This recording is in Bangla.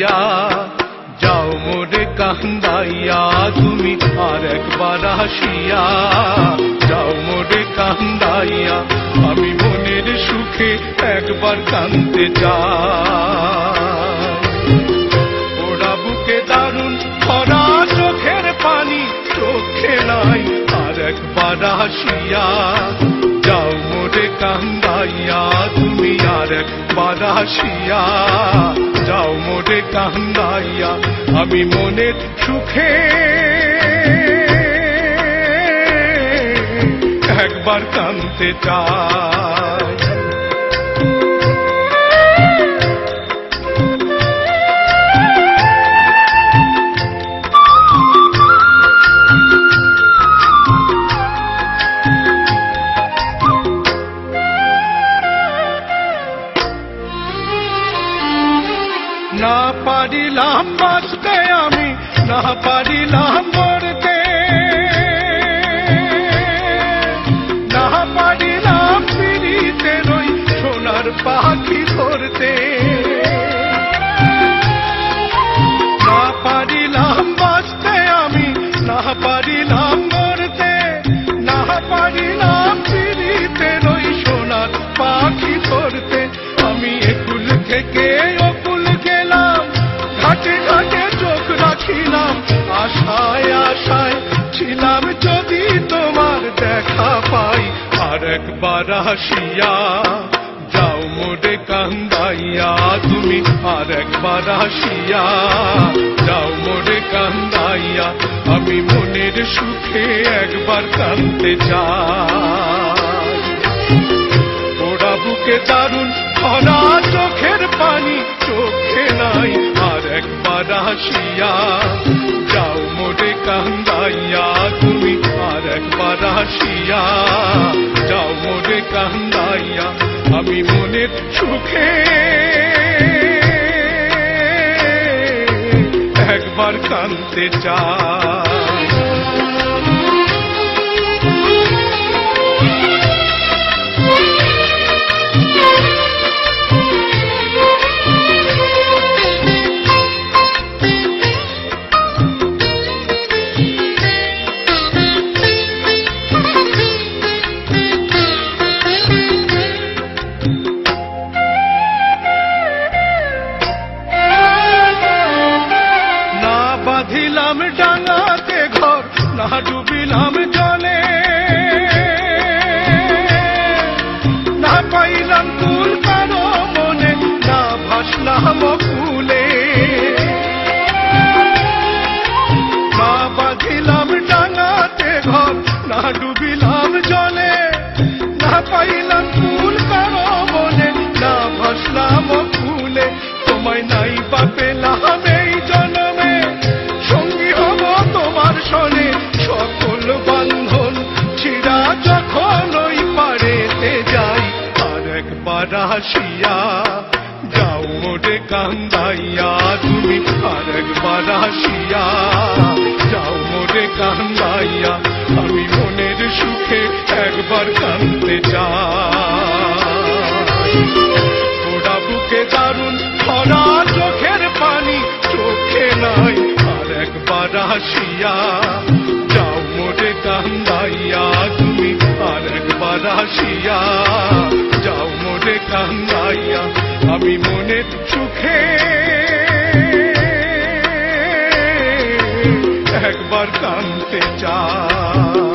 কান্দাইয়া যাও মোরে কান্দাইয়া তুমি আর একবার আসিয়া যাও মোরে কান্দাইয়া আমি মনের সুখে একবার কাঁদতে চাই ওরা বুকে দারুণ ভরা চোখের পানি চোখে নাই আর একবার আসিয়া যাও মোরে কান্দাইয়া তুমি আর একবার আসিয়া যাও মোরে কান্দাইয়া আমি মনের সুখে একবার কাঁদতে চাই না পারিলাম বাঁচতে আমি না পারিলাম মরতে না পারিলাম পিড়িতে রই সোনার পাখি ধরতে না পারিলাম বাঁচতে আমি না পারিলাম মরতে না পারিলাম পিড়িতে রই সোনার পাখি ধরতে আমি একুল থেকে অকুল গেলাম ঘাটে ঘাটে চোখ রাখিলাম আশায় আশায় ছিলাম যদি তোমার দেখা পাই আর একবার আসিয়া যাও মোরে কান্দাইয়া তুমি আর একবার আসিয়া যাও মোরে কান্দাইয়া আমি মনের সুখে একবার কাঁদতে চাই ওরা বুকে দারুণ ভরা চোখের পানি চোখে নাই আর একবার আসিয়া যাও মোরে কান্দাইয়া তুমি আর একবার আসিয়া যাও মোরে কান্দাইয়া আমি মনের সুখে একবার কাঁদতে চাই বাঁধিলাম ডাঙাতে ঘর না ডুবিলাম জলে না পাইলাম কুল কারো মনে না ভাসলাম ফুলে না বাঁধিলাম ডাঙাতে ঘর না ডুবিলাম জলে না পাইলাম কুল কারো মনে না ভাসলাম ফুলে তোমায় নাই বা পেলাম এই জন্মে সঙ্গী হব তোমার সনে সকল বান্ধন ছিড়া যখন ওই পারেতে যাই আর একবার আসিয়া যাও মোরে কান্দাইয়া তুমি আর একবার আসিয়া যাও মোরে কান্দাইয়া আমি মনের সুখে একবার কাঁদতে চাই ওরা বুকে দারুণ ভরা চোখের পানি চোখে নাই আর একবার আসিয়া যাও মোরে কান্দাইয়া তুমি আর একবার আসিয়া যাও মোরে কান্দাইয়া আমি মনের সুখে একবার কাঁদতে চাই